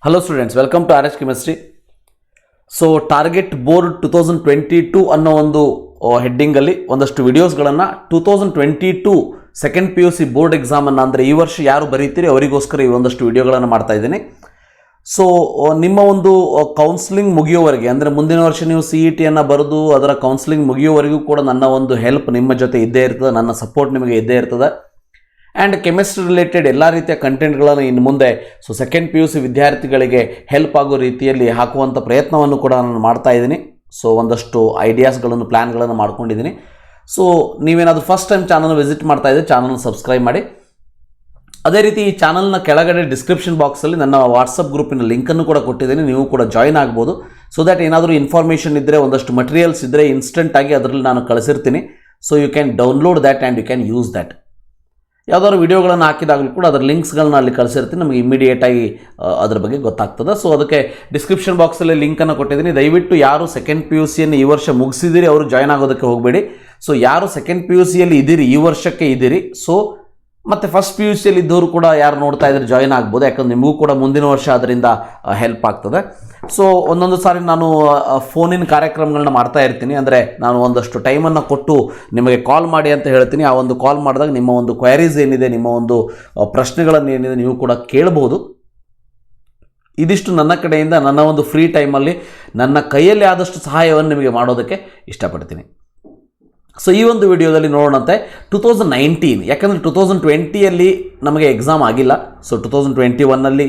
Hello students, welcome to RHchemistry. So target board 2022 ಅನ್ನೋ ಒಂದು heading ಅಲ್ಲಿ ಒಂದಷ್ಟು ವಿಡಿಯೋಸ್ಗಳನ್ನು 2022 ಸೆಕೆಂಡ್ PUC ಬೋರ್ಡ್ ಎಕ್ಸಾಮ್ ಅನ್ನು ಅಂದರೆ ಈ ವರ್ಷ ಯಾರು ಬರೀತೀರಿ ಅವರಿಗೋಸ್ಕರ ಈ ಒಂದಷ್ಟು ವಿಡಿಯೋಗಳನ್ನು ಮಾಡ್ತಾ ಇದ್ದೀನಿ. ಸೊ ನಿಮ್ಮ ಒಂದು ಕೌನ್ಸಿಲಿಂಗ್ ಮುಗಿಯೋವರೆಗೆ ಅಂದರೆ ಮುಂದಿನ ವರ್ಷ ನೀವು CET ಅನ್ನು ಬರೆದು ಅದರ ಕೌನ್ಸಿಲಿಂಗ್ ಮುಗಿಯೋವರೆಗೂ ಕೂಡ ನನ್ನ ಒಂದು ಹೆಲ್ಪ್ ನಿಮ್ಮ ಜೊತೆ ಇದ್ದೇ ಇರ್ತದೆ, ನನ್ನ ಸಪೋರ್ಟ್ ನಿಮಗೆ ಇದ್ದೇ ಇರ್ತದೆ. ಆ್ಯಂಡ್ ಕೆಮಿಸ್ಟ್ರಿ ರಿಲೇಟೆಡ್ ಎಲ್ಲ ರೀತಿಯ ಕಂಟೆಂಟ್ಗಳನ್ನು ಇನ್ನು ಮುಂದೆ ಸೆಕೆಂಡ್ PUC ವಿದ್ಯಾರ್ಥಿಗಳಿಗೆ ಹೆಲ್ಪ್ ಆಗೋ ರೀತಿಯಲ್ಲಿ ಹಾಕುವಂಥ ಪ್ರಯತ್ನವನ್ನು ಕೂಡ ನಾನು ಮಾಡ್ತಾ ಇದ್ದೀನಿ. ಸೊ ಒಂದಷ್ಟು ಐಡಿಯಾಸ್ಗಳನ್ನು ಪ್ಲ್ಯಾನ್ಗಳನ್ನು ಮಾಡ್ಕೊಂಡಿದ್ದೀನಿ. ಸೊ ನೀವೇನಾದರೂ ಫಸ್ಟ್ ಟೈಮ್ ಚಾನಲ್ ವಿಸಿಟ್ ಮಾಡ್ತಾ ಇದ್ದರೆ ಚಾನಲ್ನ ಸಬ್ಸ್ಕ್ರೈಬ್ ಮಾಡಿ. ಅದೇ ರೀತಿ ಈ ಚಾನಲ್ನ ಕೆಳಗಡೆ ಡಿಸ್ಕ್ರಿಪ್ಷನ್ ಬಾಕ್ಸಲ್ಲಿ ನನ್ನ ವಾಟ್ಸಪ್ ಗ್ರೂಪಿನ ಲಿಂಕನ್ನು ಕೂಡ ಕೊಟ್ಟಿದ್ದೀನಿ, ನೀವು ಕೂಡ ಜಾಯ್ನ್ ಆಗ್ಬೋದು. ಸೊ ದ್ಯಾಟ್ ಏನಾದರೂ ಇನ್ಫಾರ್ಮೇಷನ್ ಇದ್ದರೆ, ಒಂದಷ್ಟು ಮಟೀರಿಯಲ್ಸ್ ಇದ್ದರೆ ಇನ್ಸ್ಟೆಂಟಾಗಿ ಅದರಲ್ಲಿ ನಾನು ಕಳಿಸಿರ್ತೀನಿ. So you can download that and you can use that. ಯಾವುದಾದ್ರು ವಿಡಿಯೋಗಳನ್ನು ಹಾಕಿದಾಗಲೂ ಕೂಡ ಅದರ ಲಿಂಕ್ಸ್ಗಳನ್ನ ಅಲ್ಲಿ ಕಳಿಸಿರ್ತೀನಿ, ನಮಗೆ ಇಮಿಡಿಯೇಟಾಗಿ ಅದ್ರ ಬಗ್ಗೆ ಗೊತ್ತಾಗ್ತದೆ. ಸೊ ಅದಕ್ಕೆ ಡಿಸ್ಕ್ರಿಪ್ಷನ್ ಬಾಕ್ಸಲ್ಲಿ ಲಿಂಕನ್ನು ಕೊಟ್ಟಿದ್ದೀನಿ. ದಯವಿಟ್ಟು ಯಾರು ಸೆಕೆಂಡ್ PUCಯನ್ನು ಈ ವರ್ಷ ಮುಗಿಸಿದಿರಿ ಅವರು ಜಾಯ್ನ್ ಆಗೋದಕ್ಕೆ ಹೋಗಬೇಡಿ. ಸೊ ಯಾರು ಸೆಕೆಂಡ್ PUCಯಲ್ಲಿ ಇದ್ದೀರಿ, ಈ ವರ್ಷಕ್ಕೆ ಇದ್ದೀರಿ, ಸೊ ಮತ್ತು ಫಸ್ಟ್ PUCಯಲ್ಲಿ ಇದ್ದವರು ಕೂಡ ಯಾರು ನೋಡ್ತಾ ಇದ್ರೆ ಜಾಯ್ನ್ ಆಗ್ಬೋದು, ಯಾಕಂದ್ರೆ ನಿಮಗೂ ಕೂಡ ಮುಂದಿನ ವರ್ಷ ಅದರಿಂದ ಹೆಲ್ಪ್ ಆಗ್ತದೆ. ಸೊ ಒಂದೊಂದು ಸಾರಿ ನಾನು ಫೋನಿನ ಕಾರ್ಯಕ್ರಮಗಳನ್ನ ಮಾಡ್ತಾ ಇರ್ತೀನಿ, ಅಂದರೆ ನಾನು ಒಂದಷ್ಟು ಟೈಮನ್ನು ಕೊಟ್ಟು ನಿಮಗೆ ಕಾಲ್ ಮಾಡಿ ಅಂತ ಹೇಳ್ತೀನಿ. ಆ ಒಂದು ಕಾಲ್ ಮಾಡಿದಾಗ ನಿಮ್ಮ ಒಂದು ಕ್ವೈರೀಸ್ ಏನಿದೆ, ನಿಮ್ಮ ಒಂದು ಪ್ರಶ್ನೆಗಳನ್ನು ಏನಿದೆ ನೀವು ಕೂಡ ಕೇಳಬಹುದು. ಇದಿಷ್ಟು ನನ್ನ ಕಡೆಯಿಂದ ನನ್ನ ಒಂದು ಫ್ರೀ ಟೈಮಲ್ಲಿ ನನ್ನ ಕೈಯಲ್ಲಿ ಆದಷ್ಟು ಸಹಾಯವನ್ನು ನಿಮಗೆ ಮಾಡೋದಕ್ಕೆ ಇಷ್ಟಪಡ್ತೀನಿ. ಸೊ ಈ ಒಂದು ವಿಡಿಯೋದಲ್ಲಿ ನೋಡೋಣಂತೆ 2019, ಯಾಕಂದರೆ 2020ಯಲ್ಲಿ ನಮಗೆ ಎಕ್ಸಾಮ್ ಆಗಿಲ್ಲ. ಸೊ 2021ನಲ್ಲಿ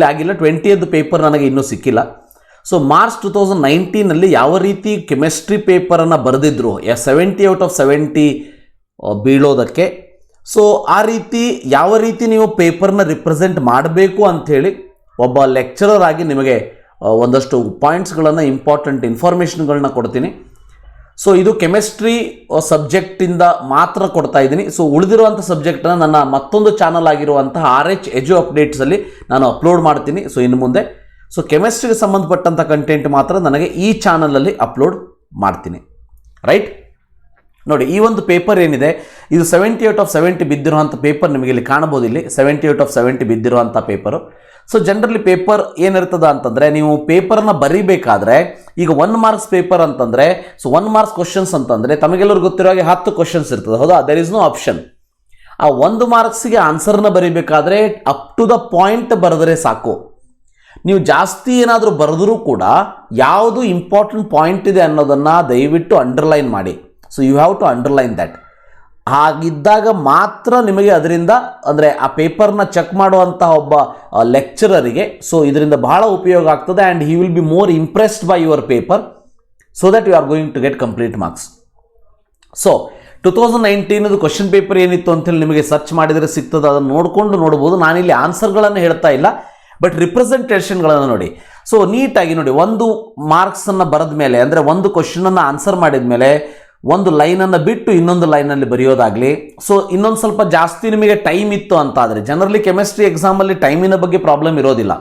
ಆಗಿಲ್ಲ, 20th ಪೇಪರ್ ನನಗೆ ಇನ್ನೂ ಸಿಕ್ಕಿಲ್ಲ. ಸೊ ಮಾರ್ಚ್ 2019ನಲ್ಲಿ ಯಾವ ರೀತಿ ಕೆಮಿಸ್ಟ್ರಿ ಪೇಪರನ್ನು ಬರೆದಿದ್ರು 70 ಔಟ್ ಆಫ್ 70 ಬೀಳೋದಕ್ಕೆ, ಸೊ ಆ ರೀತಿ ಯಾವ ರೀತಿ ನೀವು ಪೇಪರ್ನ ರಿಪ್ರೆಸೆಂಟ್ ಮಾಡಬೇಕು ಅಂಥೇಳಿ ಒಬ್ಬ ಲೆಕ್ಚರರ್ ಆಗಿ ನಿಮಗೆ ಒಂದಷ್ಟು ಪಾಯಿಂಟ್ಸ್ಗಳನ್ನು, ಇಂಪಾರ್ಟೆಂಟ್ ಇನ್ಫಾರ್ಮೇಷನ್ಗಳನ್ನ ಕೊಡ್ತೀನಿ. ಸೊ ಇದು ಕೆಮಿಸ್ಟ್ರಿ ಸಬ್ಜೆಕ್ಟಿಂದ ಮಾತ್ರ ಕೊಡ್ತಾ ಇದ್ದೀನಿ. ಸೊ ಉಳಿದಿರುವಂಥ ಸಬ್ಜೆಕ್ಟನ್ನು ನನ್ನ ಮತ್ತೊಂದು ಚಾನಲ್ ಆಗಿರುವಂತಹ RH ಎಜು ಅಪ್ಡೇಟ್ಸಲ್ಲಿ ನಾನು ಅಪ್ಲೋಡ್ ಮಾಡ್ತೀನಿ. ಸೊ ಇನ್ನು ಮುಂದೆ ಸೊ ಕೆಮಿಸ್ಟ್ರಿಗೆ ಸಂಬಂಧಪಟ್ಟಂಥ ಕಂಟೆಂಟ್ ಮಾತ್ರ ನನಗೆ ಈ ಚಾನಲಲ್ಲಿ ಅಪ್ಲೋಡ್ ಮಾಡ್ತೀನಿ, ರೈಟ್? ನೋಡಿ, ಈ ಒಂದು ಪೇಪರ್ ಏನಿದೆ ಇದು 70 ಔಟ್ ಆಫ್ 70 ಬಿದ್ದಿರುವಂಥ ಪೇಪರ್ ನಿಮಗೆ ಇಲ್ಲಿ ಕಾಣಬಹುದು. ಇಲ್ಲಿ 70 ಔಟ್ ಆಫ್ 70 ಬಿದ್ದಿರುವಂಥ ಪೇಪರು. ಸೊ ಜನರಲಿ ಪೇಪರ್ ಏನಿರ್ತದ ಅಂತಂದರೆ, ನೀವು ಪೇಪರ್ನ ಬರೀಬೇಕಾದ್ರೆ ಈಗ 1 ಮಾರ್ಕ್ಸ್ ಪೇಪರ್ ಅಂತಂದರೆ, ಸೊ 1 ಮಾರ್ಕ್ಸ್ ಕ್ವಶನ್ಸ್ ಅಂತಂದರೆ ತಮಗೆಲ್ಲರೂ ಗೊತ್ತಿರೋ ಹಾಗೆ 10 ಕ್ವಶನ್ಸ್ ಇರ್ತದೆ, ಹೌದಾ? There is no option. ಆ 1 ಮಾರ್ಕ್ಸಿಗೆ ಆನ್ಸರ್ನ ಬರೀಬೇಕಾದ್ರೆ ಅಪ್ ಟು ದ ಪಾಯಿಂಟ್ ಬರೆದರೆ ಸಾಕು. ನೀವು ಜಾಸ್ತಿ ಏನಾದರೂ ಬರೆದರೂ ಕೂಡ ಯಾವುದು ಇಂಪಾರ್ಟೆಂಟ್ ಪಾಯಿಂಟ್ ಇದೆ ಅನ್ನೋದನ್ನು ದಯವಿಟ್ಟು ಅಂಡರ್ಲೈನ್ ಮಾಡಿ. So you have to underline that. ಹಾಗಿದ್ದಾಗ ಮಾತ್ರ ನಿಮಗೆ ಅದರಿಂದ, ಅಂದರೆ ಆ ಪೇಪರ್ನ ಚೆಕ್ ಮಾಡುವಂತಹ ಒಬ್ಬ ಲೆಕ್ಚರರಿಗೆ ಸೊ ಇದರಿಂದ ಬಹಳ ಉಪಯೋಗ ಆಗ್ತದೆ. And he will be more impressed by your paper, so that you are going to get complete marks. So 2019 question paper ಏನಿತ್ತು ಅಂತೇಳಿ ನಿಮಗೆ ಸರ್ಚ್ ಮಾಡಿದರೆ ಸಿಗ್ತದೆ, ಅದನ್ನು ನೋಡ್ಬೋದು. ನಾನಿಲ್ಲಿ ಆನ್ಸರ್ಗಳನ್ನು ಹೇಳ್ತಾ ಇಲ್ಲ, ಬಟ್ ರಿಪ್ರೆಸೆಂಟೇಷನ್ಗಳನ್ನು ನೋಡಿ. ಸೊ ನೀಟಾಗಿ ನೋಡಿ, 1 ಮಾರ್ಕ್ಸನ್ನು ಬರೆದ ಮೇಲೆ, ಅಂದರೆ 1 ಕ್ವಶನನ್ನು ಆನ್ಸರ್ ಮಾಡಿದ ಮೇಲೆ ಒಂದು ಲೈನನ್ನು ಬಿಟ್ಟು ಇನ್ನೊಂದು ಲೈನಲ್ಲಿ ಬರೆಯೋದಾಗಲಿ. ಸೊ ಇನ್ನೊಂದು ಸ್ವಲ್ಪ ಜಾಸ್ತಿ ನಿಮಗೆ ಟೈಮ್ ಇತ್ತು ಅಂತ ಆದರೆ, ಜನರಲಿ ಕೆಮಿಸ್ಟ್ರಿ ಎಕ್ಸಾಮಲ್ಲಿ ಟೈಮಿನ ಬಗ್ಗೆ ಪ್ರಾಬ್ಲಮ್ ಇರೋದಿಲ್ಲ,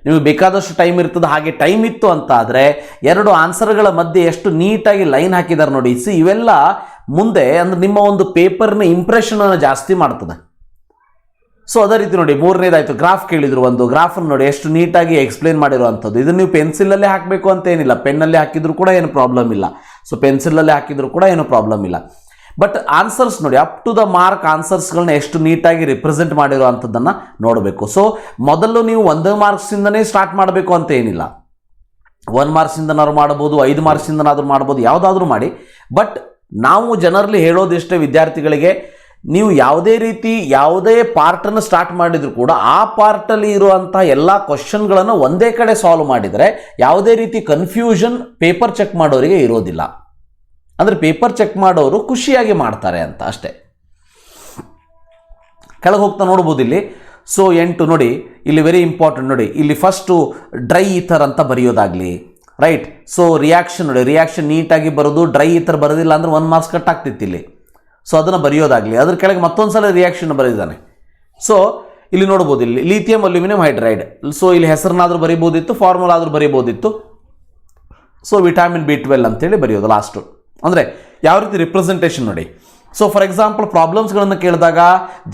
ನಿಮಗೆ ಬೇಕಾದಷ್ಟು ಟೈಮ್ ಇರ್ತದೆ. ಹಾಗೆ ಟೈಮ್ ಇತ್ತು ಅಂತ ಆದರೆ 2 ಆನ್ಸರ್ಗಳ ಮಧ್ಯೆ ಎಷ್ಟು ನೀಟಾಗಿ ಲೈನ್ ಹಾಕಿದ್ದಾರೆ ನೋಡಿ. ಸಿ ಇವೆಲ್ಲ ಮುಂದೆ ಅಂದರೆ ನಿಮ್ಮ ಒಂದು ಪೇಪರ್ನ ಇಂಪ್ರೆಷನನ್ನು ಜಾಸ್ತಿ ಮಾಡ್ತದೆ. ಸೊ ಅದೇ ರೀತಿ ನೋಡಿ, 3ನೇದಾಯಿತು, ಗ್ರಾಫ್ ಕೇಳಿದ್ರು. ಒಂದು ಗ್ರಾಫನ್ನು ನೋಡಿ ಎಷ್ಟು ನೀಟಾಗಿ ಎಕ್ಸ್ಪ್ಲೇನ್ ಮಾಡಿರುವಂಥದ್ದು. ಇದನ್ನು ನೀವು ಪೆನ್ಸಿಲಲ್ಲೇ ಹಾಕಬೇಕು ಅಂತ ಏನಿಲ್ಲ, ಪೆನ್ನಲ್ಲಿ ಹಾಕಿದ್ರು ಕೂಡ ಏನು ಪ್ರಾಬ್ಲಮ್ ಇಲ್ಲ. ಸೊ ಪೆನ್ಸಿಲಲ್ಲೇ ಹಾಕಿದ್ರು ಕೂಡ ಏನು ಪ್ರಾಬ್ಲಮ್ ಇಲ್ಲ. ಬಟ್ ಆನ್ಸರ್ಸ್ ನೋಡಿ, ಅಪ್ ಟು ದ ಮಾರ್ಕ್ ಆನ್ಸರ್ಸ್ಗಳನ್ನ ಎಷ್ಟು ನೀಟಾಗಿ ರಿಪ್ರೆಸೆಂಟ್ ಮಾಡಿರುವಂಥದ್ದನ್ನು ನೋಡಬೇಕು. ಸೊ ಮೊದಲು ನೀವು 1 ಮಾರ್ಕ್ಸಿಂದನೇ ಸ್ಟಾರ್ಟ್ ಮಾಡಬೇಕು ಅಂತ ಏನಿಲ್ಲ, 1 ಮಾರ್ಕ್ಸಿಂದನಾದ್ರು ಮಾಡ್ಬೋದು, 5 ಮಾರ್ಕ್ಸಿಂದನಾದರೂ ಮಾಡ್ಬೋದು, ಯಾವುದಾದ್ರೂ ಮಾಡಿ. ಬಟ್ ನಾವು ಜನರಲಿ ಹೇಳೋದಿಷ್ಟೇ ವಿದ್ಯಾರ್ಥಿಗಳಿಗೆ, ನೀವು ಯಾವುದೇ ಪಾರ್ಟನ್ನು ಸ್ಟಾರ್ಟ್ ಮಾಡಿದ್ರು ಕೂಡ ಆ ಪಾರ್ಟಲ್ಲಿ ಇರುವಂಥ ಎಲ್ಲ ಕ್ವಶನ್ಗಳನ್ನು ಒಂದೇ ಕಡೆ ಸಾಲ್ವ್ ಮಾಡಿದರೆ ಯಾವುದೇ ರೀತಿ ಕನ್ಫ್ಯೂಷನ್ ಪೇಪರ್ ಚೆಕ್ ಮಾಡೋರಿಗೆ ಇರೋದಿಲ್ಲ. ಅಂದರೆ ಪೇಪರ್ ಚೆಕ್ ಮಾಡೋರು ಖುಷಿಯಾಗಿ ಮಾಡ್ತಾರೆ ಅಂತ ಅಷ್ಟೇ. ಕೆಳಗೆ ಹೋಗ್ತಾ ನೋಡ್ಬೋದು ಇಲ್ಲಿ. ಸೊ 8 ನೋಡಿ, ಇಲ್ಲಿ ವೆರಿ ಇಂಪಾರ್ಟೆಂಟ್ ನೋಡಿ, ಇಲ್ಲಿ ಫಸ್ಟು ಡ್ರೈ ಈಥರ್ ಅಂತ ಬರೆಯೋದಾಗಲಿ, ರೈಟ್? ಸೊ ರಿಯಾಕ್ಷನ್ ನೋಡಿ, ರಿಯಾಕ್ಷನ್ ನೀಟಾಗಿ ಬರೋದು. ಡ್ರೈ ಈಥರ್ ಬರೋದಿಲ್ಲ ಅಂದರೆ 1 ಮಾರ್ಕ್ಸ್ ಕಟ್ ಆಗ್ತಿತ್ತು ಇಲ್ಲಿ. ಸೊ ಅದನ್ನು ಬರೆಯೋದಾಗಲಿ. ಅದ್ರ ಕೆಳಗೆ ಮತ್ತೊಂದು ಸಲ ರಿಯಾಕ್ಷನ್ ಬರೆದಿದ್ದಾನೆ. ಸೊ ಇಲ್ಲಿ ನೋಡ್ಬೋದು, ಇಲ್ಲಿ ಲಿಥಿಯಂ ಅಲ್ಯೂಮಿನಿಯಂ ಹೈಡ್ರೈಡ್. ಸೊ ಇಲ್ಲಿ ಹೆಸರನ್ನಾದರೂ ಬರೀಬೋದಿತ್ತು, ಫಾರ್ಮುಲಾ ಆದರೂ ಬರೀಬೋದಿತ್ತು. ಸೊ ವಿಟಾಮಿನ್ B12 ಅಂತೇಳಿ ಬರೆಯೋದು ಲಾಸ್ಟು. ಅಂದರೆ ಯಾವ ರೀತಿ ರಿಪ್ರೆಸೆಂಟೇಷನ್ ನೋಡಿ. ಸೊ ಫಾರ್ ಎಕ್ಸಾಂಪಲ್ ಪ್ರಾಬ್ಲಮ್ಸ್ಗಳನ್ನು ಕೇಳಿದಾಗ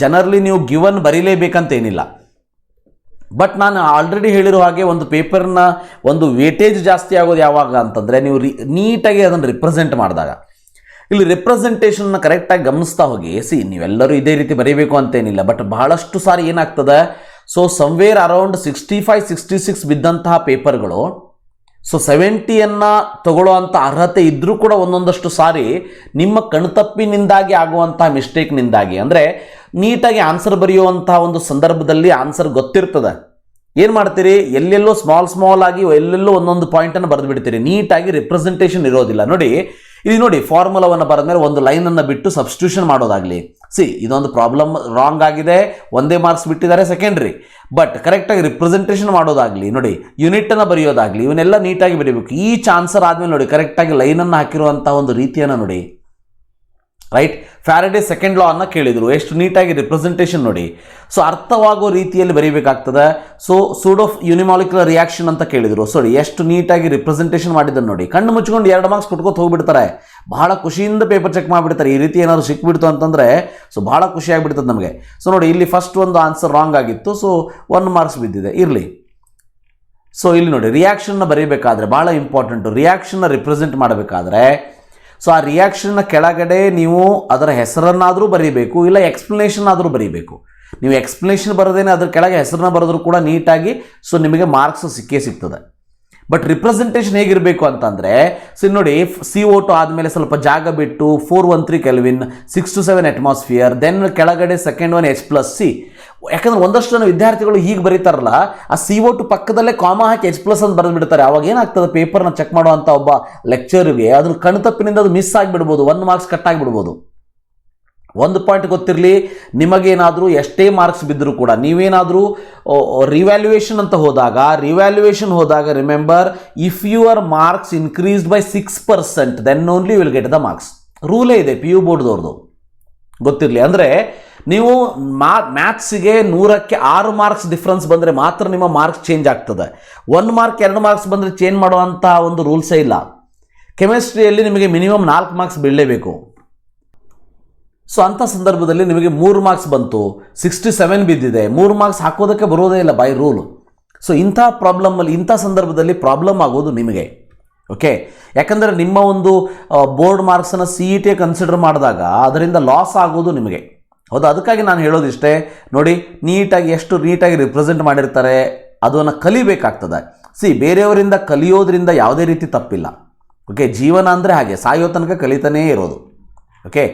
ಜನರಲಿ ನೀವು ಗಿವನ್ ಬರೀಲೇಬೇಕಂತ ಏನಿಲ್ಲ. ಬಟ್ ನಾನು ಆಲ್ರೆಡಿ ಹೇಳಿರೋ ಹಾಗೆ ಒಂದು ಪೇಪರ್ನ ಒಂದು ವೇಟೇಜ್ ಜಾಸ್ತಿ ಆಗೋದು ಯಾವಾಗ ಅಂತಂದರೆ ನೀವು ನೀಟಾಗಿ ಅದನ್ನು ರಿಪ್ರೆಸೆಂಟ್ ಮಾಡಿದಾಗ. ಇಲ್ಲಿ ರಿಪ್ರೆಸೆಂಟೇಷನ್ನ ಕರೆಕ್ಟಾಗಿ ಗಮನಿಸ್ತಾ ಹೋಗಿ. ನೀವೆಲ್ಲರೂ ಇದೇ ರೀತಿ ಬರೀಬೇಕು ಅಂತೇನಿಲ್ಲ, ಬಟ್ ಬಹಳಷ್ಟು ಸಾರಿ ಏನಾಗ್ತದೆ, ಸೊ ಸಮ್ವೇರ್ ಅರೌಂಡ್ 65-66 ಬಿದ್ದಂತಹ ಪೇಪರ್ಗಳು ಸೊ 70ಯನ್ನು ತಗೊಳ್ಳುವಂಥ ಅರ್ಹತೆ ಇದ್ದರೂ ಕೂಡ ಒಂದೊಂದಷ್ಟು ಸಾರಿ ನಿಮ್ಮ ಕಣ್ತಪ್ಪಿನಿಂದಾಗಿ ಆಗುವಂತಹ ಮಿಸ್ಟೇಕ್ನಿಂದಾಗಿ, ಅಂದರೆ ನೀಟಾಗಿ ಆನ್ಸರ್ ಬರೆಯುವಂತಹ ಒಂದು ಸಂದರ್ಭದಲ್ಲಿ ಆನ್ಸರ್ ಗೊತ್ತಿರ್ತದೆ, ಏನು ಮಾಡ್ತೀರಿ, ಎಲ್ಲೆಲ್ಲೋ ಸ್ಮಾಲ್ ಆಗಿ ಎಲ್ಲೆಲ್ಲೋ ಒಂದೊಂದು ಪಾಯಿಂಟನ್ನು ಬರೆದು ಬಿಡ್ತೀರಿ, ನೀಟಾಗಿ ರಿಪ್ರೆಸೆಂಟೇಷನ್ ಇರೋದಿಲ್ಲ. ನೋಡಿ ಇಲ್ಲಿ ನೋಡಿ, ಫಾರ್ಮುಲಾವನ್ನು ಬರೆದ ಮೇಲೆ ಒಂದು ಲೈನನ್ನು ಬಿಟ್ಟು ಸಬ್ಸ್ಟಿಟ್ಯೂಷನ್ ಮಾಡೋದಾಗಲಿ. ಇದೊಂದು ಪ್ರಾಬ್ಲಮ್ ರಾಂಗ್ ಆಗಿದೆ, ಒಂದೇ ಮಾರ್ಕ್ಸ್ ಬಿಟ್ಟಿದ್ದಾರೆ ಸೆಕೆಂಡ್ರಿ, ಬಟ್ ಕರೆಕ್ಟಾಗಿ ರಿಪ್ರೆಸೆಂಟೇಷನ್ ಮಾಡೋದಾಗಲಿ, ನೋಡಿ ಯೂನಿಟನ್ನು ಬರೆಯೋದಾಗಲಿ, ಇವನ್ನೆಲ್ಲ ನೀಟಾಗಿ ಬರೀಬೇಕು. ಈಚ್ ಆನ್ಸರ್ ಆದಮೇಲೆ ನೋಡಿ ಕರೆಕ್ಟಾಗಿ ಲೈನನ್ನು ಹಾಕಿರುವಂಥ ಒಂದು ರೀತಿಯನ್ನು ನೋಡಿ, ರೈಟ್. ಫ್ಯಾರಡೆ ಸೆಕೆಂಡ್ ಲಾ ಅನ್ನು ಕೇಳಿದರು, ಎಷ್ಟು ನೀಟಾಗಿ ರಿಪ್ರೆಸೆಂಟೇಷನ್ ನೋಡಿ. ಸೊ ಅರ್ಥವಾಗೋ ರೀತಿಯಲ್ಲಿ ಬರೀಬೇಕಾಗ್ತದೆ. ಸೊ ಸೂಡೋ ಯೂನಿಮಾಲಿಕ್ಯುಲರ್ ರಿಯಾಕ್ಷನ್ ಅಂತ ಕೇಳಿದರು, ಎಷ್ಟು ನೀಟಾಗಿ ರಿಪ್ರೆಸೆಂಟೇಷನ್ ಮಾಡಿದ್ದನ್ನು ನೋಡಿ. ಕಣ್ಣು ಮುಚ್ಕೊಂಡು 2 ಮಾರ್ಕ್ಸ್ ಕೊಟ್ಕೋತ ಹೋಗ್ಬಿಡ್ತಾರೆ, ಬಹಳ ಖುಷಿಯಿಂದ ಪೇಪರ್ ಚೆಕ್ ಮಾಡಿಬಿಡ್ತಾರೆ. ಈ ರೀತಿ ಏನಾದರೂ ಸಿಕ್ಬಿಡ್ತು ಅಂತಂದರೆ ಸೊ ಬಹಳ ಖುಷಿ ಆಗಿಬಿಡ್ತದೆ ನಮಗೆ. ಸೊ ನೋಡಿ, ಇಲ್ಲಿ ಫಸ್ಟ್ ಒಂದು ಆನ್ಸರ್ ರಾಂಗ್ ಆಗಿತ್ತು, ಸೊ 1 ಮಾರ್ಕ್ಸ್ ಬಿದ್ದಿದೆ, ಇರಲಿ. ಸೊ ಇಲ್ಲಿ ನೋಡಿ, ರಿಯಾಕ್ಷನ್ನ ಬರೀಬೇಕಾದ್ರೆ ಭಾಳ ಇಂಪಾರ್ಟೆಂಟು. ರಿಯಾಕ್ಷನ್ನ ರಿಪ್ರೆಸೆಂಟ್ ಮಾಡಬೇಕಾದ್ರೆ ಸೊ ಆ ರಿಯಾಕ್ಷನ್ನ ಕೆಳಗಡೆ ನೀವು ಅದರ ಹೆಸರನ್ನಾದರೂ ಬರೀಬೇಕು, ಇಲ್ಲ ಎಕ್ಸ್ಪ್ಲನೇಷನ್ ಆದರೂ ಬರೀಬೇಕು. ನೀವು ಎಕ್ಸ್ಪ್ಲನೇಷನ್ ಬರೋದೇನೆ ಅದ್ರ ಕೆಳಗೆ ಹೆಸರನ್ನ ಬರೆದ್ರು ಕೂಡ ನೀಟಾಗಿ ಸೊ ನಿಮಗೆ ಮಾರ್ಕ್ಸ್ ಸಿಕ್ಕೇ ಸಿಗ್ತದೆ. ಬಟ್ ರಿಪ್ರೆಸೆಂಟೇಷನ್ ಹೇಗಿರಬೇಕು ಅಂತಂದರೆ ನೋಡಿ, CO2 ಆದಮೇಲೆ ಸ್ವಲ್ಪ ಜಾಗ ಬಿಟ್ಟು 413 ಕೆಲ್ವಿನ್, 6 to 7 ಅಟ್ಮಾಸ್ಫಿಯರ್, ದೆನ್ ಕೆಳಗಡೆ ಸೆಕೆಂಡ್ ಒನ್ H+C. ಯಾಕಂದ್ರೆ ಒಂದಷ್ಟು ಜನ ವಿದ್ಯಾರ್ಥಿಗಳು ಹೀಗೆ ಬರೀತಾರಲ್ಲ, ಆ CO2 ಪಕ್ಕದಲ್ಲೇ ಕಾಮಾ ಹಾಕಿ H+ ಅಂತ ಬರೆದು ಬಿಡ್ತಾರೆ. ಅವಾಗ ಏನಾಗ್ತದೆ, ಪೇಪರ್ನ ಚೆಕ್ ಮಾಡುವಂಥ ಒಬ್ಬ ಲೆಕ್ಚರ್ಗೆ ಅದ್ರ ಕಣ್ತಪ್ಪಿನಿಂದ ಅದು ಮಿಸ್ ಆಗಿಬಿಡ್ಬೋದು, 1 ಮಾರ್ಕ್ಸ್ ಕಟ್ ಆಗಿಬಿಡ್ಬೋದು. ಒಂದು ಪಾಯಿಂಟ್ ಗೊತ್ತಿರಲಿ, ನಿಮಗೇನಾದರೂ ಎಷ್ಟೇ ಮಾರ್ಕ್ಸ್ ಬಿದ್ದರೂ ಕೂಡ ನೀವೇನಾದರೂ ರಿವ್ಯಾಲ್ಯೂಯೇಷನ್ ಅಂತ ಹೋದಾಗ remember, if your marks increased by 6% then only will get the marks. ರೂಲೇ ಇದೆ PU ಬೋರ್ಡ್ದವ್ರದ್ದು, ಗೊತ್ತಿರಲಿ. ಅಂದರೆ ನೀವು ಮ್ಯಾಥ್ಸಿಗೆ 100ಕ್ಕೆ 6 ಮಾರ್ಕ್ಸ್ ಡಿಫ್ರೆನ್ಸ್ ಬಂದರೆ ಮಾತ್ರ ನಿಮ್ಮ ಮಾರ್ಕ್ಸ್ ಚೇಂಜ್ ಆಗ್ತದೆ. 1 ಮಾರ್ಕ್ 2 ಮಾರ್ಕ್ಸ್ ಬಂದರೆ ಚೇಂಜ್ ಮಾಡುವಂಥ ಒಂದು ರೂಲ್ಸೇ ಇಲ್ಲ. ಕೆಮಿಸ್ಟ್ರಿಯಲ್ಲಿ ನಿಮಗೆ ಮಿನಿಮಮ್ 4 ಮಾರ್ಕ್ಸ್ ಬೀಳಲೇಬೇಕು. ಸೊ ಅಂಥ ಸಂದರ್ಭದಲ್ಲಿ ನಿಮಗೆ 3 ಮಾರ್ಕ್ಸ್ ಬಂತು, 67 ಬಿದ್ದಿದೆ, 3 ಮಾರ್ಕ್ಸ್ ಹಾಕೋದಕ್ಕೆ ಬರೋದೇ ಇಲ್ಲ ಬೈ ರೂಲ್. ಸೊ ಇಂಥ ಪ್ರಾಬ್ಲಮಲ್ಲಿ, ಇಂಥ ಸಂದರ್ಭದಲ್ಲಿ ಪ್ರಾಬ್ಲಮ್ ಆಗೋದು ನಿಮಗೆ. ಓಕೆ, ಯಾಕಂದರೆ ನಿಮ್ಮ ಒಂದು ಬೋರ್ಡ್ ಮಾರ್ಕ್ಸನ್ನು CET ಕನ್ಸಿಡರ್ ಮಾಡಿದಾಗ ಅದರಿಂದ ಲಾಸ್ ಆಗೋದು ನಿಮಗೆ. ಹೌದಾ? ಅದಕ್ಕಾಗಿ ನಾನು ಹೇಳೋದಿಷ್ಟೇ, ನೋಡಿ ನೀಟಾಗಿ ಎಷ್ಟು ನೀಟಾಗಿ ರಿಪ್ರೆಸೆಂಟ್ ಮಾಡಿರ್ತಾರೆ ಅದನ್ನು ಕಲಿಬೇಕಾಗ್ತದೆ. ಬೇರೆಯವರಿಂದ ಕಲಿಯೋದ್ರಿಂದ ಯಾವುದೇ ರೀತಿ ತಪ್ಪಿಲ್ಲ. ಓಕೆ, ಜೀವನ ಅಂದರೆ ಹಾಗೆ, ಸಾಯೋ ತನಕ ಕಲಿತಾನೇ ಇರೋದು. ಓಕೆ,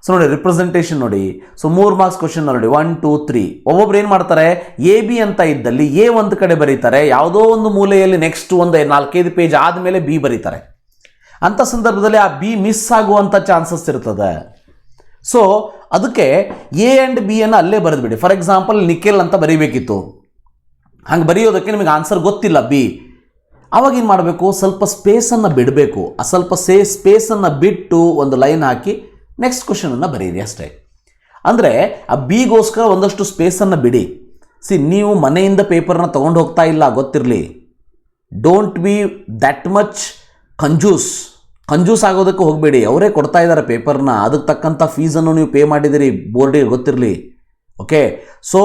ಸೊ ನೋಡಿ ರಿಪ್ರೆಸೆಂಟೇಷನ್ ನೋಡಿ. ಸೊ 3 ಮಾರ್ಕ್ಸ್ ಕ್ವಶನ್ ನೋಡಿ, 1 2 3. ಒಬ್ಬೊಬ್ರು ಏನು ಮಾಡ್ತಾರೆ, AB ಅಂತ ಇದ್ದಲ್ಲಿ A ಒಂದು ಕಡೆ ಬರೀತಾರೆ, ಯಾವುದೋ ಒಂದು ಮೂಲೆಯಲ್ಲಿ ನೆಕ್ಸ್ಟ್ ಒಂದು 4-5 ಪೇಜ್ ಆದಮೇಲೆ B ಬರೀತಾರೆ. ಅಂಥ ಸಂದರ್ಭದಲ್ಲಿ ಆ B ಮಿಸ್ ಆಗುವಂಥ ಚಾನ್ಸಸ್ ಇರ್ತದೆ. ಸೊ ಅದಕ್ಕೆ A ಆ್ಯಂಡ್ B ಅನ್ನು ಅಲ್ಲೇ ಬರೆದುಬಿಡಿ. ಫಾರ್ ಎಕ್ಸಾಂಪಲ್ ನಿಕೆಲ್ ಅಂತ ಬರೀಬೇಕಿತ್ತು, ಹಂಗೆ ಬರೆಯೋದಕ್ಕೆ ನಿಮಗೆ ಆನ್ಸರ್ ಗೊತ್ತಿಲ್ಲ B. ಆವಾಗ ಏನು ಮಾಡಬೇಕು, ಸ್ವಲ್ಪ ಸ್ಪೇಸನ್ನು ಬಿಡಬೇಕು. ಆ ಸ್ವಲ್ಪ ಸ್ಪೇಸನ್ನು ಬಿಟ್ಟು ಒಂದು ಲೈನ್ ಹಾಕಿ ನೆಕ್ಸ್ಟ್ ಕ್ವಶನನ್ನು ಬರೀರಿ ಅಷ್ಟೇ. ಅಂದರೆ ಆ ಬಿಗೋಸ್ಕರ ಒಂದಷ್ಟು ಸ್ಪೇಸನ್ನು ಬಿಡಿ. ನೀವು ಮನೆಯಿಂದ ಪೇಪರ್ನ ತೊಗೊಂಡು ಹೋಗ್ತಾ ಇಲ್ಲ, ಗೊತ್ತಿರಲಿ. ಡೋಂಟ್ ಬಿ ದ್ಯಾಟ್ ಮಚ್ ಕಂಜೂಸ್ ಆಗೋದಕ್ಕೆ ಹೋಗಬೇಡಿ. ಅವರೇ ಕೊಡ್ತಾ ಇದ್ದಾರೆ ಪೇಪರ್ನ, ಅದಕ್ಕೆ ತಕ್ಕಂಥ ಫೀಸನ್ನು ನೀವು ಪೇ ಮಾಡಿದಿರಿ ಬೋರ್ಡಿಗೆ, ಗೊತ್ತಿರಲಿ. ಓಕೆ, ಸೊ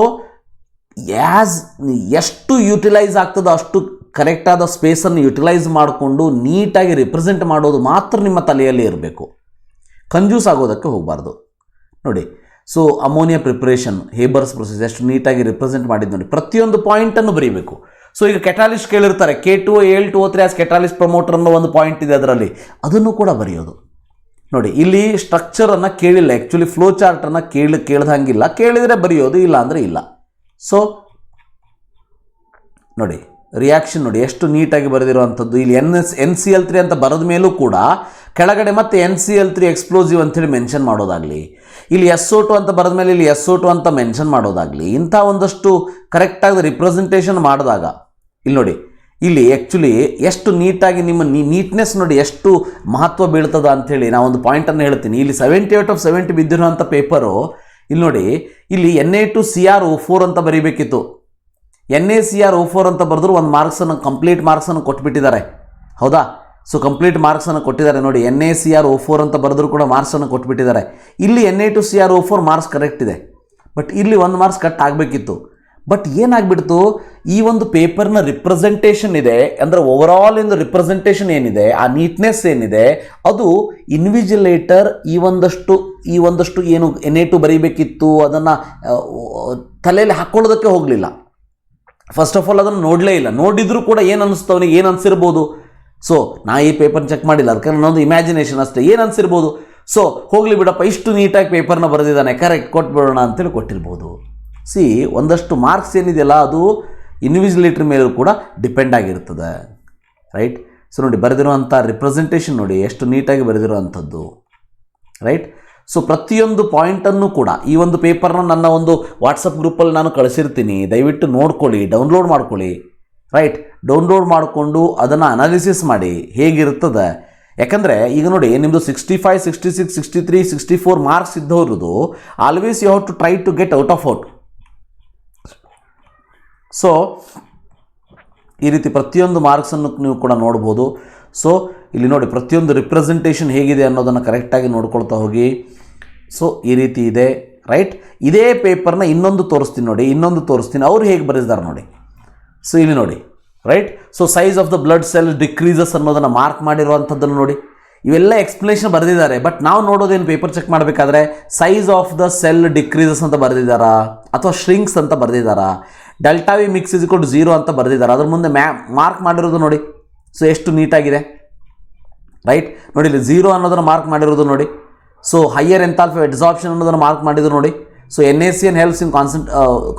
ಎಷ್ಟು ಯುಟಿಲೈಸ್ ಆಗ್ತದೋ ಅಷ್ಟು ಕರೆಕ್ಟಾದ ಸ್ಪೇಸನ್ನು ಯುಟಿಲೈಸ್ ಮಾಡಿಕೊಂಡು ನೀಟಾಗಿ ರಿಪ್ರೆಸೆಂಟ್ ಮಾಡೋದು ಮಾತ್ರ ನಿಮ್ಮ ತಲೆಯಲ್ಲಿ ಇರಬೇಕು. ಕಂಜೂಸ್ ಆಗೋದಕ್ಕೆ ಹೋಗಬಾರ್ದು. ನೋಡಿ, so ammonia preparation, Haber's process ಎಷ್ಟು ನೀಟಾಗಿ ರಿಪ್ರೆಸೆಂಟ್ ಮಾಡಿದ್ದು ನೋಡಿ. ಪ್ರತಿಯೊಂದು ಪಾಯಿಂಟನ್ನು ಬರೀಬೇಕು. ಸೊ ಈಗ ಕೆಟಾಲಿಸ್ಟ್ ಕೇಳಿರ್ತಾರೆ, K2 AL2O3 as catalyst promoter ಅನ್ನೋ ಒಂದು ಪಾಯಿಂಟ್ ಇದೆ ಅದರಲ್ಲಿ, ಅದನ್ನು ಕೂಡ ಬರೆಯೋದು. ನೋಡಿ, ಇಲ್ಲಿ ಸ್ಟ್ರಕ್ಚರನ್ನು ಕೇಳಿಲ್ಲ, ಆ್ಯಕ್ಚುಲಿ ಫ್ಲೋ ಚಾರ್ಟನ್ನು ಕೇಳ್ದಂಗಿಲ್ಲ, ಕೇಳಿದರೆ ಬರೆಯೋದು, ಇಲ್ಲ ಅಂದರೆ ಇಲ್ಲ. ಸೊ ನೋಡಿ ರಿಯಾಕ್ಷನ್ ನೋಡಿ ಎಷ್ಟು ನೀಟಾಗಿ ಬರೆದಿರುವಂಥದ್ದು. ಇಲ್ಲಿ NCl3 ಅಂತ ಬರೆದ ಮೇಲೂ ಕೂಡ ಕೆಳಗಡೆ ಮತ್ತೆ NCl3 ಎಕ್ಸ್ಪ್ಲೋಸಿವ್ ಅಂತೇಳಿ ಮೆನ್ಷನ್ ಮಾಡೋದಾಗಲಿ, ಇಲ್ಲಿ SO2 ಅಂತ ಬರೆದ ಮೇಲೆ ಇಲ್ಲಿ SO2 ಅಂತ ಮೆನ್ಷನ್ ಮಾಡೋದಾಗಲಿ, ಇಂಥ ಒಂದಷ್ಟು ಕರೆಕ್ಟಾಗಿ ರಿಪ್ರೆಸೆಂಟೇಷನ್ ಮಾಡಿದಾಗ ಇಲ್ಲಿ ನೋಡಿ, ಇಲ್ಲಿ ಆ್ಯಕ್ಚುಲಿ ಎಷ್ಟು ನೀಟಾಗಿ ನಿಮ್ಮ ನೀಟ್ನೆಸ್ ನೋಡಿ ಎಷ್ಟು ಮಹತ್ವ ಬೀಳ್ತದ ಅಂಥೇಳಿ ನಾವೊಂದು ಪಾಯಿಂಟನ್ನು ಹೇಳ್ತೀನಿ. ಇಲ್ಲಿ 70/70 ಬಿದ್ದಿರುವಂಥ ಪೇಪರು ಇಲ್ಲಿ ನೋಡಿ, ಇಲ್ಲಿ Na2CrO4 ಅಂತ ಬರೀಬೇಕಿತ್ತು, NaCrO4 ಅಂತ ಬರೆದ್ರು 1 ಮಾರ್ಕ್ಸನ್ನು ಕಂಪ್ಲೀಟ್ ಮಾರ್ಕ್ಸನ್ನು ಕೊಟ್ಬಿಟ್ಟಿದ್ದಾರೆ. ಹೌದಾ? ಸೊ ಕಂಪ್ಲೀಟ್ ಮಾರ್ಕ್ಸನ್ನು ಕೊಟ್ಟಿದ್ದಾರೆ ನೋಡಿ. NaCrO4 ಅಂತ ಬರೆದ್ರು ಕೂಡ ಮಾರ್ಕ್ಸನ್ನು ಕೊಟ್ಬಿಟ್ಟಿದ್ದಾರೆ. ಇಲ್ಲಿ Na2CrO4 ಮಾರ್ಕ್ಸ್ ಕರೆಕ್ಟ್ ಇದೆ, ಬಟ್ ಇಲ್ಲಿ 1 ಮಾರ್ಕ್ಸ್ ಕಟ್ ಆಗಬೇಕಿತ್ತು. ಬಟ್ ಏನಾಗ್ಬಿಡ್ತು, ಈ ಒಂದು ಪೇಪರ್ನ ರಿಪ್ರೆಸೆಂಟೇಷನ್ ಇದೆ ಅಂದರೆ ಓವರಾಲ್ ಒಂದು ರಿಪ್ರೆಸೆಂಟೇಷನ್ ಏನಿದೆ, ಆ ನೀಟ್ನೆಸ್ ಏನಿದೆ, ಅದು ಇನ್ವಿಜಿಲೇಟರ್ ಈ ಒಂದಷ್ಟು ಏನು NA2 ಬರೀಬೇಕಿತ್ತು ಅದನ್ನು ತಲೆಯಲ್ಲಿ ಹಾಕ್ಕೊಳ್ಳೋದಕ್ಕೆ ಹೋಗಲಿಲ್ಲ. ಫಸ್ಟ್ ಆಫ್ ಆಲ್ ಅದನ್ನು ನೋಡಲೇ ಇಲ್ಲ. ನೋಡಿದರೂ ಕೂಡ ಏನು ಅನ್ನಿಸ್ತು ಅವನಿಗೆ, ಏನು ಅನಿಸಿರ್ಬೋದು, ಸೊ ನಾ ಈ ಪೇಪರ್ ಚೆಕ್ ಮಾಡಿಲ್ಲ, ಅದಕ್ಕೆ ನನ್ನೊಂದು ಇಮ್ಯಾಜಿನೇಷನ್ ಅಷ್ಟೇ, ಏನು ಅನಿಸಿರ್ಬೋದು, ಸೊ ಹೋಗಲಿ ಬಿಡಪ್ಪ ಇಷ್ಟು ನೀಟಾಗಿ ಪೇಪರ್ನ ಬರೆದಿದ್ದಾನೆ, ಕರೆಕ್ಟ್ ಕೊಟ್ಬಿಡೋಣ ಅಂತೇಳಿ ಕೊಟ್ಟಿರ್ಬೋದು. ಸಿ, ಒಂದಷ್ಟು ಮಾರ್ಕ್ಸ್ ಏನಿದೆಯಲ್ಲ ಅದು ಇನ್ವಿಜಿಲೇಟರ್ ಮೇಲೂ ಕೂಡ ಡಿಪೆಂಡ್ ಆಗಿರ್ತದೆ, ರೈಟ್. ಸೊ ನೋಡಿ, ಬರೆದಿರುವಂಥ ರಿಪ್ರೆಸೆಂಟೇಷನ್ ನೋಡಿ ಎಷ್ಟು ನೀಟಾಗಿ ಬರೆದಿರುವಂಥದ್ದು, ರೈಟ್. ಸೊ ಪ್ರತಿಯೊಂದು ಪಾಯಿಂಟನ್ನು ಕೂಡ ಈ ಒಂದು ಪೇಪರ್ನ ನನ್ನ ಒಂದು ವಾಟ್ಸಪ್ ಗ್ರೂಪಲ್ಲಿ ನಾನು ಕಳಿಸಿರ್ತೀನಿ, ದಯವಿಟ್ಟು ನೋಡ್ಕೊಳ್ಳಿ, ಡೌನ್ಲೋಡ್ ಮಾಡ್ಕೊಳ್ಳಿ, ರೈಟ್. ಡೌನ್ಲೋಡ್ ಮಾಡಿಕೊಂಡು ಅದನ್ನು ಅನಾಲಿಸಿಸ್ ಮಾಡಿ ಹೇಗಿರ್ತದೆ. ಯಾಕಂದರೆ ಈಗ ನೋಡಿ, ನಿಮ್ಮದು 65, 66, 63, 64 ಮಾರ್ಕ್ಸ್ ಇದ್ದವ್ರದ್ದು always you have to try to get out of out. So ಈ ರೀತಿ ಪ್ರತಿಯೊಂದು ಮಾರ್ಕ್ಸನ್ನು ನೀವು ಕೂಡ ನೋಡ್ಬೋದು. ಸೊ ಇಲ್ಲಿ ನೋಡಿ, ಪ್ರತಿಯೊಂದು ರಿಪ್ರೆಸೆಂಟೇಷನ್ ಹೇಗಿದೆ ಅನ್ನೋದನ್ನು ಕರೆಕ್ಟಾಗಿ ನೋಡ್ಕೊಳ್ತಾ ಹೋಗಿ. ಸೊ ಈ ರೀತಿ ಇದೆ, ರೈಟ್. ಇದೇ ಪೇಪರ್ನ ಇನ್ನೊಂದು ತೋರಿಸ್ತೀನಿ ಅವ್ರು ಹೇಗೆ ಬರೆದಿದ್ದಾರೆ ನೋಡಿ. ಸೊ ಇಲ್ಲಿ ನೋಡಿ, right. So size of the blood cell decreases ಅನ್ನೋದನ್ನು ಮಾರ್ಕ್ ಮಾಡಿರುವಂಥದ್ದನ್ನು ನೋಡಿ. ಇವೆಲ್ಲ ಎಕ್ಸ್ಪ್ಲನೇಷನ್ ಬರೆದಿದ್ದಾರೆ, ಬಟ್ ನಾವು ನೋಡೋದೇನು, ಪೇಪರ್ ಚೆಕ್ ಮಾಡಬೇಕಾದ್ರೆ size of the cell decreases ಅಂತ ಬರೆದಿದ್ದಾರಾ ಅಥವಾ ಶ್ರಿಂಕ್ಸ್ ಅಂತ ಬರೆದಿದ್ದಾರಾ, delta V mix is equal to 0 ಅಂತ ಬರೆದಿದ್ದಾರೆ. ಅದ್ರ ಮುಂದೆ ಮಾರ್ಕ್ ಮಾಡಿರೋದು ನೋಡಿ. ಸೊ ಎಷ್ಟು ನೀಟಾಗಿದೆ, ರೈಟ್. ನೋಡಿ ಇಲ್ಲಿ 0 ಅನ್ನೋದನ್ನು ಮಾರ್ಕ್ ಮಾಡಿರೋದು ನೋಡಿ. ಸೊ ಹೈಯರ್ ಎಂಥಾಲ್ಪಿ ಅಬ್ಸಾರ್ಪ್ಷನ್ ಅನ್ನೋದನ್ನು ಮಾರ್ಕ್ ಮಾಡಿದ್ರು ನೋಡಿ. So NaCN helps in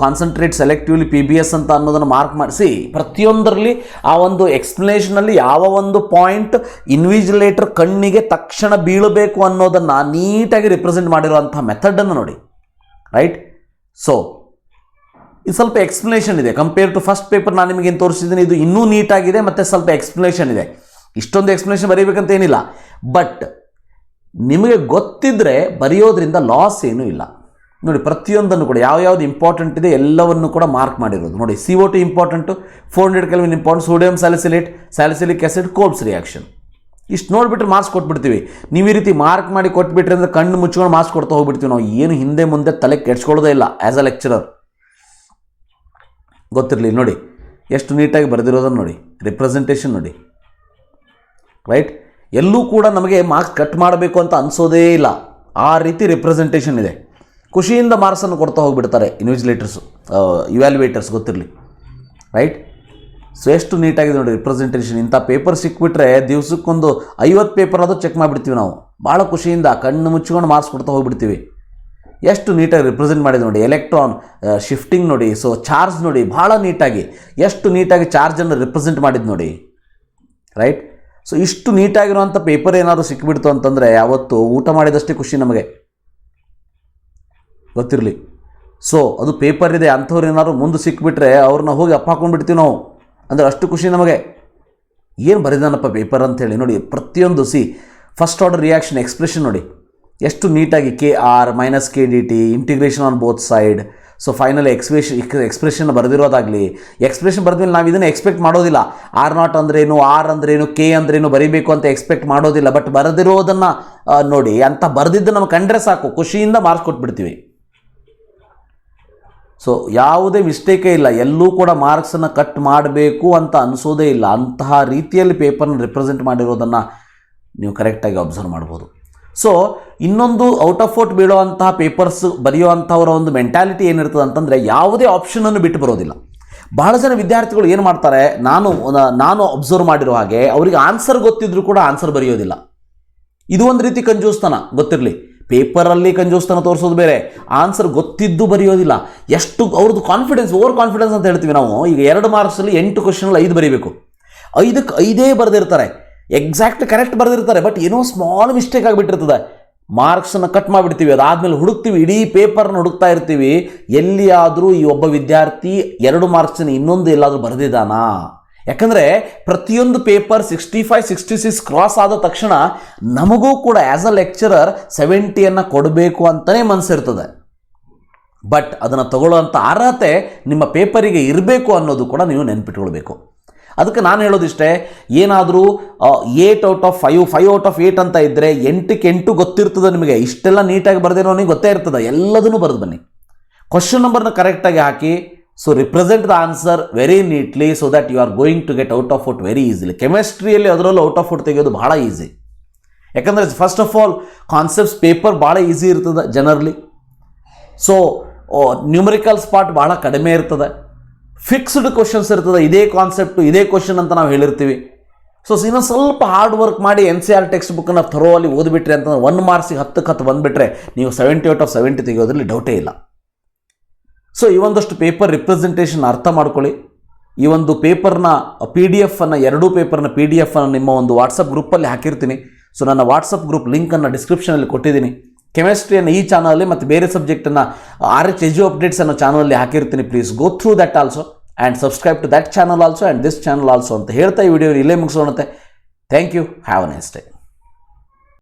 concentrate selectively PBS ಅಂತ ಅನ್ನೋದನ್ನು ಮಾರ್ಕ್ ಮಾಡಿಸಿ, ಪ್ರತಿಯೊಂದರಲ್ಲಿ ಆ ಒಂದು ಎಕ್ಸ್ಪ್ಲನೇಷನಲ್ಲಿ ಯಾವ ಒಂದು ಪಾಯಿಂಟ್ ಇನ್ವಿಜಿಲೇಟರ್ ಕಣ್ಣಿಗೆ ತಕ್ಷಣ ಬೀಳಬೇಕು ಅನ್ನೋದನ್ನು ನೀಟಾಗಿ ರಿಪ್ರೆಸೆಂಟ್ ಮಾಡಿರುವಂಥ ಮೆಥಡನ್ನು ನೋಡಿ, ರೈಟ್. ಸೊ ಇದು ಸ್ವಲ್ಪ ಎಕ್ಸ್ಪ್ಲನೇಷನ್ ಇದೆ ಕಂಪೇರ್ ಟು ಫಸ್ಟ್ ಪೇಪರ್ ನಾನು ನಿಮಗೆ ಏನು ತೋರಿಸಿದ್ದೀನಿ, ಇದು ಇನ್ನೂ ನೀಟಾಗಿದೆ ಮತ್ತು ಸ್ವಲ್ಪ ಎಕ್ಸ್ಪ್ಲನೇಷನ್ ಇದೆ. ಇಷ್ಟೊಂದು ಎಕ್ಸ್ಪ್ಲನೇಷನ್ ಬರೀಬೇಕಂತ ಏನಿಲ್ಲ, ಬಟ್ ನಿಮಗೆ ಗೊತ್ತಿದ್ದರೆ ಬರೆಯೋದ್ರಿಂದ ಲಾಸ್ ಏನೂ ಇಲ್ಲ. ನೋಡಿ, ಪ್ರತಿಯೊಂದನ್ನು ಕೂಡ ಯಾವ್ಯಾವ್ದು ಇಂಪಾರ್ಟೆಂಟ್ ಇದೆ ಎಲ್ಲವನ್ನು ಕೂಡ ಮಾರ್ಕ್ ಮಾಡಿರೋದು ನೋಡಿ. CO2 important, 400 kelvin important, sodium salicylate, salicylic acid, Kolbe's reaction. ಇಷ್ಟು ನೋಡಿಬಿಟ್ರೆ ಮಾರ್ಕ್ಸ್ ಕೊಟ್ಬಿಡ್ತೀವಿ. ನೀವು ಈ ರೀತಿ ಮಾರ್ಕ್ ಮಾಡಿ ಕೊಟ್ಬಿಟ್ರೆ ಅಂದರೆ ಕಣ್ಣು ಮುಚ್ಕೊಂಡು ಮಾರ್ಕ್ಸ್ ಕೊಡ್ತಾ ಹೋಗ್ಬಿಡ್ತೀವಿ ನಾವು. ಏನು ಹಿಂದೆ ಮುಂದೆ ತಲೆ ಕೆಡ್ಸ್ಕೊಳ್ಳೋದೇ ಇಲ್ಲ ಆ್ಯಸ್ ಅ ಲೆಕ್ಚರರ್. ಗೊತ್ತಿರಲಿ ನೋಡಿ, ಎಷ್ಟು ನೀಟಾಗಿ ಬರೆದಿರೋದನ್ನು ನೋಡಿ, ರಿಪ್ರೆಸೆಂಟೇಷನ್ ನೋಡಿ, ರೈಟ್. ಎಲ್ಲೂ ಕೂಡ ನಮಗೆ ಮಾರ್ಕ್ಸ್ ಕಟ್ ಮಾಡಬೇಕು ಅಂತ ಅನಿಸೋದೇ ಇಲ್ಲ, ಆ ರೀತಿ ರಿಪ್ರೆಸೆಂಟೇಷನ್ ಇದೆ. ಖುಷಿಯಿಂದ ಮಾರ್ಕ್ಸನ್ನು ಕೊಡ್ತಾ ಹೋಗಿಬಿಡ್ತಾರೆ ಇನ್ವಿಜಿಲೇಟರ್ಸು, ಇವ್ಯಾಲ್ಯುವೇಟರ್ಸ್, ಗೊತ್ತಿರಲಿ, ರೈಟ್. ಸೊ ಎಷ್ಟು ನೀಟಾಗಿದೆ ನೋಡಿ ರಿಪ್ರೆಸೆಂಟೇಷನ್. ಇಂಥ ಪೇಪರ್ ಸಿಕ್ಬಿಟ್ರೆ ದಿವಸಕ್ಕೊಂದು 50 ಪೇಪರ್ ಅದು ಚೆಕ್ ಮಾಡಿಬಿಡ್ತೀವಿ ನಾವು, ಭಾಳ ಖುಷಿಯಿಂದ ಕಣ್ಣು ಮುಚ್ಕೊಂಡು ಮಾರ್ಕ್ಸ್ ಕೊಡ್ತಾ ಹೋಗಿಬಿಡ್ತೀವಿ. ಎಷ್ಟು ನೀಟಾಗಿ ರಿಪ್ರೆಸೆಂಟ್ ಮಾಡಿದೆ ನೋಡಿ. ಎಲೆಕ್ಟ್ರಾನ್ ಶಿಫ್ಟಿಂಗ್ ನೋಡಿ. ಸೊ ಚಾರ್ಜ್ ನೋಡಿ, ಭಾಳ ನೀಟಾಗಿ ಎಷ್ಟು ನೀಟಾಗಿ ಚಾರ್ಜನ್ನು ರಿಪ್ರೆಸೆಂಟ್ ಮಾಡಿದ್ದು ನೋಡಿ, ರೈಟ್. ಸೊ ಇಷ್ಟು ನೀಟಾಗಿರುವಂಥ ಪೇಪರ್ ಏನಾದರೂ ಸಿಕ್ಕಿಬಿಡ್ತು ಅಂತಂದರೆ ಯಾವತ್ತು ಊಟ ಮಾಡಿದಷ್ಟೇ ಖುಷಿ ನಮಗೆ, ಗೊತ್ತಿರಲಿ. ಸೊ ಅದು ಪೇಪರ್ ಇದೆ ಅಂಥವ್ರು ಏನಾದ್ರು ಮುಂದೆ ಸಿಕ್ಕಿಬಿಟ್ರೆ ಅವ್ರನ್ನ ಹೋಗಿ ಅಪ್ಪ ಹಾಕೊಂಡ್ಬಿಡ್ತೀವಿ ನಾವು, ಅಂದರೆ ಅಷ್ಟು ಖುಷಿ ನಮಗೆ. ಏನು ಬರೆದಾನಪ್ಪ ಪೇಪರ್ ಅಂಥೇಳಿ ನೋಡಿ. ಪ್ರತಿಯೊಂದು ಫಸ್ಟ್ ಆರ್ಡರ್ ರಿಯಾಕ್ಷನ್ ಎಕ್ಸ್ಪ್ರೆಷನ್ ನೋಡಿ, ಎಷ್ಟು ನೀಟಾಗಿ KR - KDT integration on both side. So final expression ಬರೆದಿರೋದಾಗಲಿ, ಎಕ್ಸ್ಪ್ರೆಷನ್ ಬರೆದ್ಮೇಲೆ ನಾವು ಇದನ್ನು ಎಕ್ಸ್ಪೆಕ್ಟ್ ಮಾಡೋದಿಲ್ಲ. R0 ಅಂದ್ರೇನು, R ಅಂದ್ರೇನು, K ಅಂದ್ರೇನು ಬರೀಬೇಕು ಅಂತ ಎಕ್ಸ್ಪೆಕ್ಟ್ ಮಾಡೋದಿಲ್ಲ. ಬಟ್ ಬರೆದಿರೋದನ್ನು ನೋಡಿ, ಅಂತ ಬರೆದಿದ್ದು ನಮ್ಗೆ ಕಂಡ್ರೆ ಸಾಕು, ಖುಷಿಯಿಂದ ಮಾರ್ಕ್ಸ್ ಕೊಟ್ಬಿಡ್ತೀವಿ. ಸೊ ಯಾವುದೇ ಮಿಸ್ಟೇಕೇ ಇಲ್ಲ, ಎಲ್ಲೂ ಕೂಡ ಮಾರ್ಕ್ಸನ್ನು ಕಟ್ ಮಾಡಬೇಕು ಅಂತ ಅನಿಸೋದೇ ಇಲ್ಲ. ಅಂತಹ ರೀತಿಯಲ್ಲಿ ಪೇಪರ್ನ ರಿಪ್ರೆಸೆಂಟ್ ಮಾಡಿರೋದನ್ನು ನೀವು ಕರೆಕ್ಟಾಗಿ ಅಬ್ಸರ್ವ್ ಮಾಡ್ಬೋದು. ಸೊ ಇನ್ನೊಂದು ಔಟ್ ಆಫ್ ಔಟ್ ಬೀಳುವಂತಹ ಪೇಪರ್ಸ್ ಬರೆಯುವಂಥವರ ಒಂದು ಮೆಂಟ್ಯಾಲಿಟಿ ಏನಿರ್ತದೆ ಅಂತಂದರೆ ಯಾವುದೇ ಆಪ್ಷನನ್ನು ಬಿಟ್ಟು ಬರೋದಿಲ್ಲ. ಬಹಳ ಜನ ವಿದ್ಯಾರ್ಥಿಗಳು ಏನು ಮಾಡ್ತಾರೆ, ನಾನು ಅಬ್ಸರ್ವ್ ಮಾಡಿರೋ ಹಾಗೆ ಅವರಿಗೆ ಆನ್ಸರ್ ಗೊತ್ತಿದ್ರೂ ಕೂಡ ಆನ್ಸರ್ ಬರೆಯೋದಿಲ್ಲ. ಇದು ಒಂದು ರೀತಿ ಕಂಜೂಸ್ತನ, ಗೊತ್ತಿರಲಿ. ಪೇಪರಲ್ಲಿ ಕಂಜೂಸ್ತನ ತೋರಿಸೋದು ಬೇರೆ, ಆನ್ಸರ್ ಗೊತ್ತಿದ್ದು ಬರೆಯೋದಿಲ್ಲ. ಎಷ್ಟು ಅವ್ರದ್ದು ಕಾನ್ಫಿಡೆನ್ಸ್, ಓವರ್ ಕಾನ್ಫಿಡೆನ್ಸ್ ಅಂತ ಹೇಳ್ತೀವಿ ನಾವು. ಈಗ 2 ಮಾರ್ಕ್ಸಲ್ಲಿ 8 ಕ್ವಶನಲ್ಲಿ 5 ಬರೀಬೇಕು, 5ಕ್ಕೆ 5 ಬರೆದಿರ್ತಾರೆ, ಎಕ್ಸಾಕ್ಟ್ ಕರೆಕ್ಟ್ ಬರೆದಿರ್ತಾರೆ. ಬಟ್ ಏನೋ ಸ್ಮಾಲ್ ಮಿಸ್ಟೇಕ್ ಆಗಿಬಿಟ್ಟಿರ್ತದೆ, ಮಾರ್ಕ್ಸನ್ನು ಕಟ್ ಮಾಡಿಬಿಡ್ತೀವಿ. ಅದಾದಮೇಲೆ ಹುಡುಕ್ತೀವಿ, ಇಡೀ ಪೇಪರ್ನ ಹುಡುಕ್ತಾ ಇರ್ತೀವಿ, ಎಲ್ಲಿಯಾದರೂ ಈ ಒಬ್ಬ ವಿದ್ಯಾರ್ಥಿ 2 ಮಾರ್ಕ್ಸನ್ನು ಇನ್ನೊಂದು ಎಲ್ಲಾದರೂ ಬರೆದಿದ್ದಾನಾ. ಯಾಕಂದರೆ ಪ್ರತಿಯೊಂದು ಪೇಪರ್ 65, 66 ಕ್ರಾಸ್ ಆದ ತಕ್ಷಣ ನಮಗೂ ಕೂಡ ಆ್ಯಸ್ ಅ ಲೆಕ್ಚರರ್ 70ಯನ್ನು ಕೊಡಬೇಕು ಅಂತಲೇ ಮನಸ್ಸಿರ್ತದೆ. ಬಟ್ ಅದನ್ನು ತಗೊಳ್ಳುವಂಥ ಅರ್ಹತೆ ನಿಮ್ಮ ಪೇಪರಿಗೆ ಇರಬೇಕು ಅನ್ನೋದು ಕೂಡ ನೀವು ನೆನ್ಪಿಟ್ಕೊಳ್ಬೇಕು. ಅದಕ್ಕೆ ನಾನು ಹೇಳೋದಿಷ್ಟೇ, ಏನಾದರೂ 8 ಔಟ್ ಆಫ್ 5, 5 ಔಟ್ ಆಫ್ 8 ಅಂತ ಇದ್ದರೆ 8ಕ್ಕೆ 8 ಗೊತ್ತಿರ್ತದೆ ನಿಮಗೆ. ಇಷ್ಟೆಲ್ಲ ನೀಟಾಗಿ ಬರೆದಿರೋನಿಗೆ ಗೊತ್ತೇ ಇರ್ತದೆ, ಎಲ್ಲದನ್ನೂ ಬರೆದು ಬನ್ನಿ. ಕ್ವಶನ್ ನಂಬರ್ನ ಕರೆಕ್ಟಾಗಿ ಹಾಕಿ. So represent the answer very neatly so that you are going to get out of out very easily. ಕೆಮಿಸ್ಟ್ರಿಯಲ್ಲಿ ಅದರಲ್ಲೂ ಔಟ್ ಆಫ್ ಔಟ್ ತೆಗೆಯೋದು ಭಾಳ ಈಸಿ. ಯಾಕಂದರೆ first of all concepts paper ಭಾಳ ಈಸಿ ಇರ್ತದೆ ಜನರಲಿ. ಸೊ ನ್ಯೂಮರಿಕಲ್ಸ್ ಪಾರ್ಟ್ ಭಾಳ ಕಡಿಮೆ ಇರ್ತದೆ. ಫಿಕ್ಸ್ಡ್ ಕ್ವಶನ್ಸ್ ಇರ್ತದೆ, ಇದೇ ಕಾನ್ಸೆಪ್ಟು ಇದೇ ಕ್ವಶನ್ ಅಂತ ನಾವು ಹೇಳಿರ್ತೀವಿ. ಸೊ ಇನ್ನೊಂದು ಸ್ವಲ್ಪ ಹಾರ್ಡ್ ವರ್ಕ್ ಮಾಡಿ NCERT ಟೆಕ್ಸ್ಟ್ ಬುಕ್ಕನ್ನು ಥರೋ ಅಲ್ಲಿ ಓದಿಬಿಟ್ರಿ ಅಂತಂದ್ರೆ 1 ಮಾರ್ಕ್ಸಿಗೆ 10ಕ್ಕೆ 10 ಬಂದುಬಿಟ್ರೆ ನೀವು 70 ಔಟ್ ಆಫ್ 70 ತೆಗೆಯೋದ್ರಲ್ಲಿ ಡೌಟೇ ಇಲ್ಲ. ಸೊ ಈ ಒಂದಷ್ಟು ಪೇಪರ್ ರಿಪ್ರೆಸೆಂಟೇಷನ್ ಅರ್ಥ ಮಾಡ್ಕೊಳ್ಳಿ. ಈ ಒಂದು ಪೇಪರ್ನ PDF ಅನ್ನು, 2 ಪೇಪರ್ನ PDF ಅನ್ನು ನಿಮ್ಮ ಒಂದು ವಾಟ್ಸಪ್ ಗ್ರೂಪಲ್ಲಿ ಹಾಕಿರ್ತೀನಿ. ಸೊ ನನ್ನ ವಾಟ್ಸಪ್ ಗ್ರೂಪ್ ಲಿಂಕನ್ನು ಡಿಸ್ಕ್ರಿಪ್ಷನಲ್ಲಿ ಕೊಟ್ಟಿದ್ದೀನಿ. ಕೆಮಿಸ್ಟ್ರಿಯನ್ನು ಈ ಚಾನಲಲ್ಲಿ ಮತ್ತು ಬೇರೆ ಸಬ್ಜೆಕ್ಟನ್ನು RH ಎಜು ಅಪ್ಡೇಟ್ಸ್ ಅನ್ನೋ ಚಾನಲಲ್ಲಿ ಹಾಕಿರ್ತೀನಿ. Please go through that also and subscribe to that channel also and this channel also ಅಂತ ಹೇಳ್ತಾ ಈ ವಿಡಿಯೋ ಇಲ್ಲೇ ಮುಗಿಸೋಣತೆ. Thank you. Have a nice day.